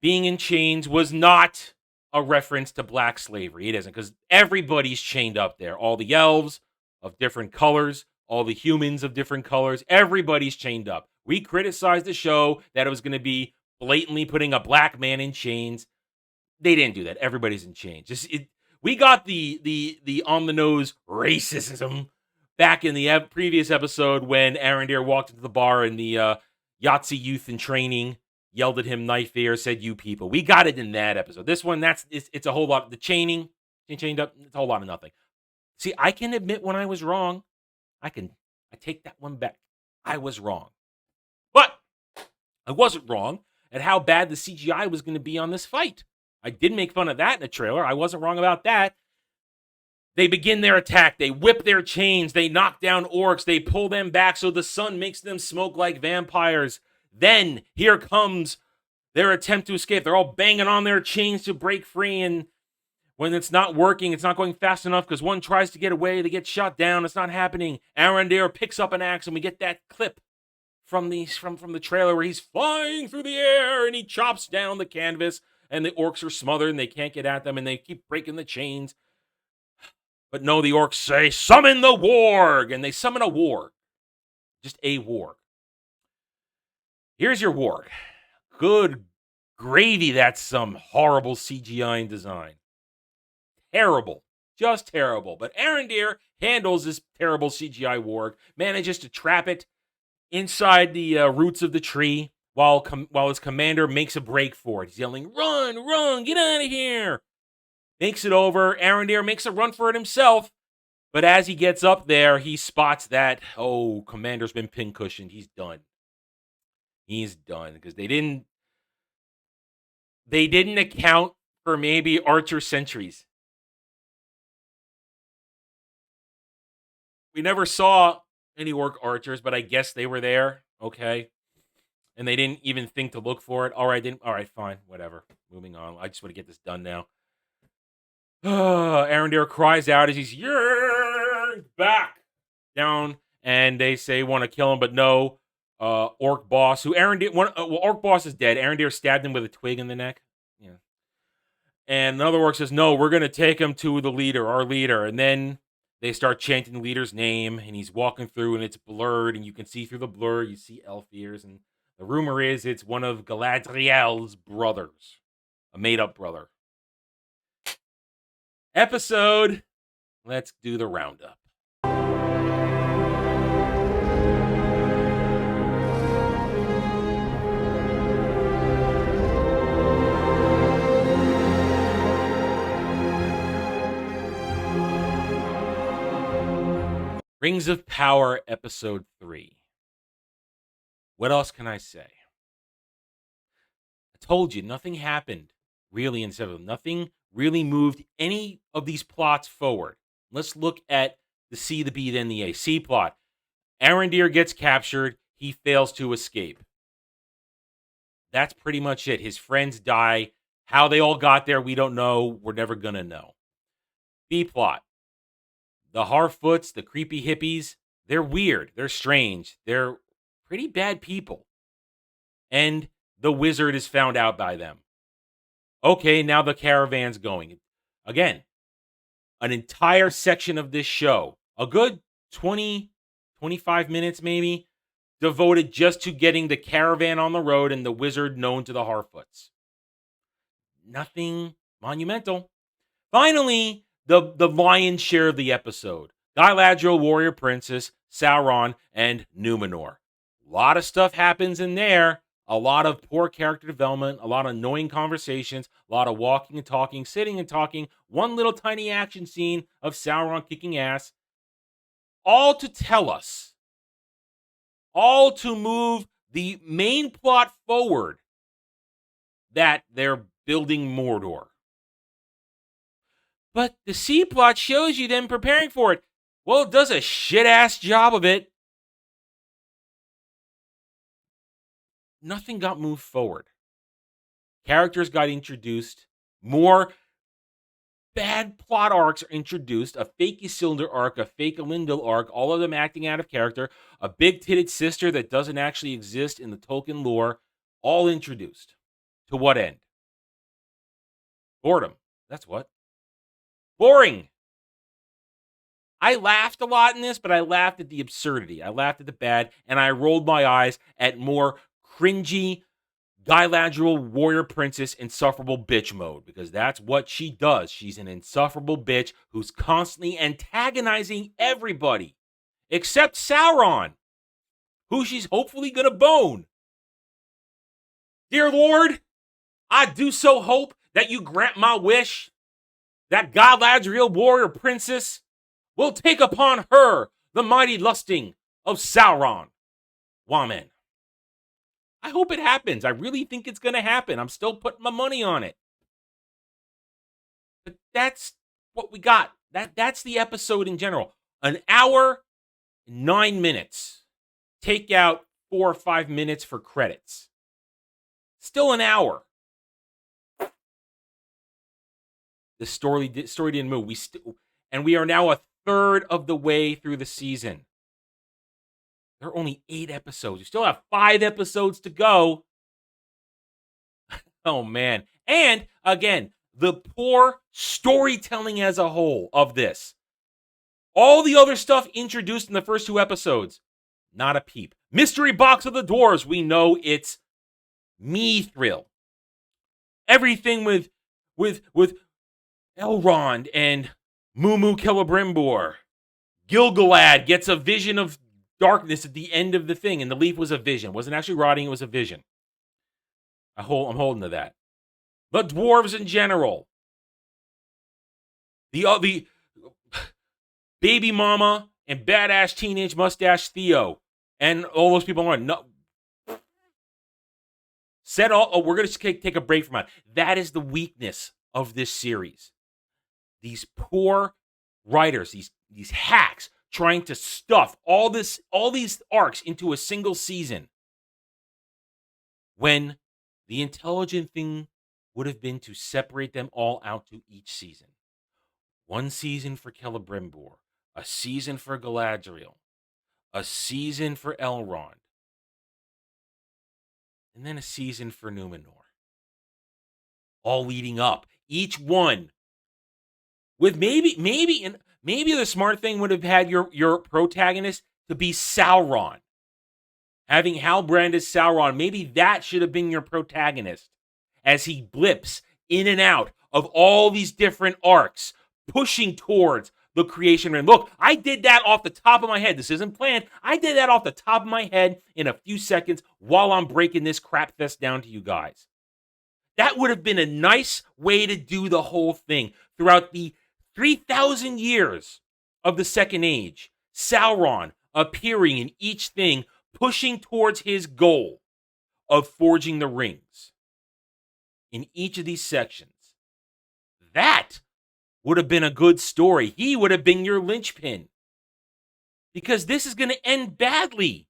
being in chains was not a reference to black slavery. It isn't, because everybody's chained up there. All the elves of different colors, all the humans of different colors, everybody's chained up. We criticized the show that it was going to be blatantly putting a black man in chains. They didn't do that. Everybody's in chains. We got the on the nose racism back in the previous episode when Arondir walked into the bar and the Yahtzee youth in training yelled at him, knife ear, said, "You people." We got it in that episode. This one, it's a whole lot. The chaining, chained up, it's a whole lot of nothing. See, I can admit when I was wrong. I take that one back. I was wrong. But I wasn't wrong at how bad the CGI was going to be on this fight. I did make fun of that in the trailer. I wasn't wrong about that. They begin their attack. They whip their chains. They knock down orcs. They pull them back so the sun makes them smoke like vampires. Then, here comes their attempt to escape. They're all banging on their chains to break free, and when it's not working, it's not going fast enough because one tries to get away, they get shot down, it's not happening. Arondir picks up an axe, and we get that clip from the trailer where he's flying through the air, and he chops down the canvas, and the orcs are smothered, and they can't get at them, and they keep breaking the chains. But no, the orcs say, "Summon the warg!" And they summon a warg. Just a warg. Here's your warg. Good gravy, that's some horrible CGI and design. Terrible. Just terrible. But Arondir handles this terrible CGI warg, manages to trap it inside the roots of the tree while his commander makes a break for it. He's yelling, "Run, run, get out of here!" Makes it over. Arondir makes a run for it himself. But as he gets up there, he spots that, commander's been pincushioned. He's done. He's done. Because they didn't account for maybe archer sentries. We never saw any orc archers, but I guess they were there. Okay. And they didn't even think to look for it. All right, fine. Whatever. Moving on. I just want to get this done now. Arondir cries out as he's back down, and they say want to kill him, but no. Orc boss, Orc boss is dead. Arondir stabbed him with a twig in the neck. Yeah. And another orc says, "No, we're gonna take him to the leader, our leader." And then they start chanting the leader's name, and he's walking through, and it's blurred, and you can see through the blur. You see elf ears, and the rumor is it's one of Galadriel's brothers, a made-up brother. Episode. Let's do the roundup. Rings of Power, Episode 3. What else can I say? I told you, nothing happened really in 7. Nothing really moved any of these plots forward. Let's look at the C, the B, then the A. C plot. Arondir gets captured. He fails to escape. That's pretty much it. His friends die. How they all got there, we don't know. We're never going to know. B plot. The Harfoots, the creepy hippies, they're weird. They're strange. They're pretty bad people. And the wizard is found out by them. Okay, now the caravan's going. Again, an entire section of this show, a good 20, 25 minutes maybe, devoted just to getting the caravan on the road and the wizard known to the Harfoots. Nothing monumental. Finally, the lion's share of the episode. Galadriel, Warrior Princess, Sauron, and Numenor. A lot of stuff happens in there. A lot of poor character development, a lot of annoying conversations, a lot of walking and talking, sitting and talking, one little tiny action scene of Sauron kicking ass. All to tell us, all to move the main plot forward that they're building Mordor. But the C plot shows you them preparing for it. Well, it does a shit-ass job of it. Nothing got moved forward. Characters got introduced. More bad plot arcs are introduced. A fake Isildur arc, a fake Elendil arc, all of them acting out of character. A big-titted sister that doesn't actually exist in the Tolkien lore. All introduced. To what end? Boredom. That's what. Boring. I laughed a lot in this, but I laughed at the absurdity. I laughed at the bad, and I rolled my eyes at more cringy Galadriel, warrior princess, insufferable bitch mode, because that's what she does. She's an insufferable bitch who's constantly antagonizing everybody. except Sauron, who she's hopefully going to bone. Dear Lord, I do so hope that you grant my wish that Galadriel, warrior princess, will take upon her the mighty lusting of Sauron. Amen. I hope it happens. I really think it's going to happen. I'm still putting my money on it. But that's what we got. That's the episode in general. An hour, 9 minutes. Take out 4 or 5 minutes for credits. Still an hour. The story didn't move. We are now a third of the way through the season. There are only 8 episodes. We still have 5 episodes to go. Oh, man. And, again, the poor storytelling as a whole of this. All the other stuff introduced in the first 2 episodes, not a peep. Mystery Box of the Dwarves, we know it's Mithril. Everything with Elrond and Mumu Celebrimbor. Gilgalad gets a vision of darkness at the end of the thing, and the leaf was a vision. It wasn't actually rotting, it was a vision. I'm holding to that. The dwarves in general. The baby mama and badass teenage mustache Theo and all those people on. No. We're going to take a break from that. That is the weakness of this series. These poor writers, these hacks, trying to stuff all these arcs into a single season, when the intelligent thing would have been to separate them all out to each season. 1 season for Celebrimbor, a season for Galadriel, a season for Elrond, and then a season for Numenor. All leading up, each one with maybe the smart thing would have had your protagonist to be Sauron. Having Halbrand as Sauron, maybe that should have been your protagonist as he blips in and out of all these different arcs, pushing towards the creation ring. Look, I did that off the top of my head. This isn't planned. I did that off the top of my head in a few seconds while I'm breaking this crap fest down to you guys. That would have been a nice way to do the whole thing throughout the 3,000 years of the Second Age. Sauron appearing in each thing, pushing towards his goal of forging the rings. In each of these sections. That would have been a good story. He would have been your linchpin. Because this is going to end badly.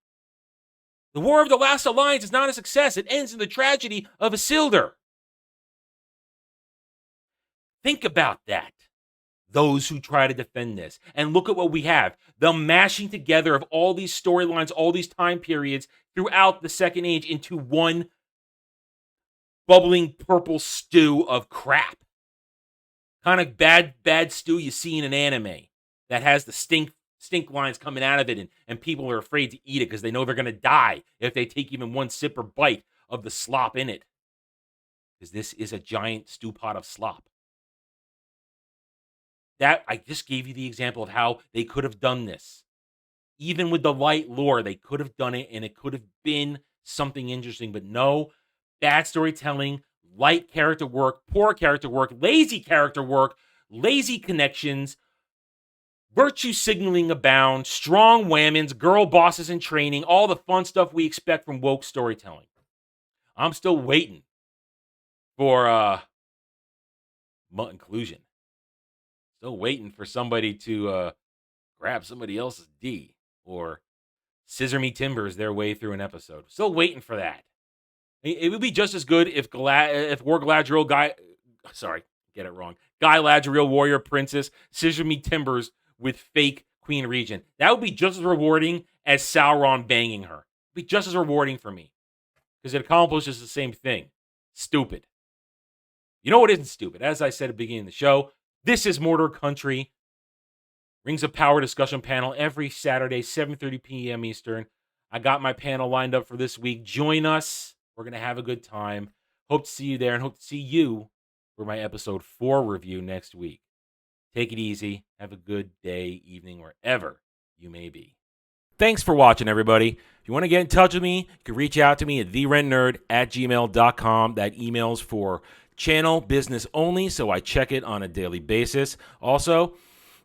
The War of the Last Alliance is not a success. It ends in the tragedy of Isildur. Think about that. Those who try to defend this. And look at what we have. The mashing together of all these storylines, all these time periods throughout the Second Age into one bubbling purple stew of crap. Kind of bad stew you see in an anime that has the stink lines coming out of it, and people are afraid to eat it because they know they're going to die if they take even one sip or bite of the slop in it. Because this is a giant stew pot of slop. That, I just gave you the example of how they could have done this. Even with the light lore, they could have done it, and it could have been something interesting. But no, bad storytelling, light character work, poor character work, lazy connections, virtue signaling abound, strong whammons, girl bosses in training, all the fun stuff we expect from woke storytelling. I'm still waiting for inclusion. Still waiting for somebody to grab somebody else's D or scissor me timbers their way through an episode. Still waiting for that. It would be just as good if Galadriel Galadriel warrior princess scissor me timbers with fake Queen Regent. That would be just as rewarding as Sauron banging her. It'd be just as rewarding for me because it accomplishes the same thing. Stupid. You know what isn't stupid? As I said at the beginning of the show, this is Mordor Country. Rings of Power discussion panel every Saturday, 7:30 p.m. Eastern. I got my panel lined up for this week. Join us. We're going to have a good time. Hope to see you there and hope to see you for my episode 4 review next week. Take it easy. Have a good day, evening, wherever you may be. Thanks for watching, everybody. If you want to get in touch with me, you can reach out to me at therennerd@gmail.com. That email's for channel business only, so I check it on a daily basis. Also,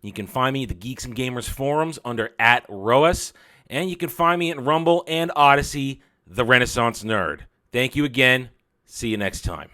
you can find me at the Geeks and Gamers forums under @ROAS, and you can find me at Rumble and Odyssey, The Renaissance Nerd. Thank you again. See you next time.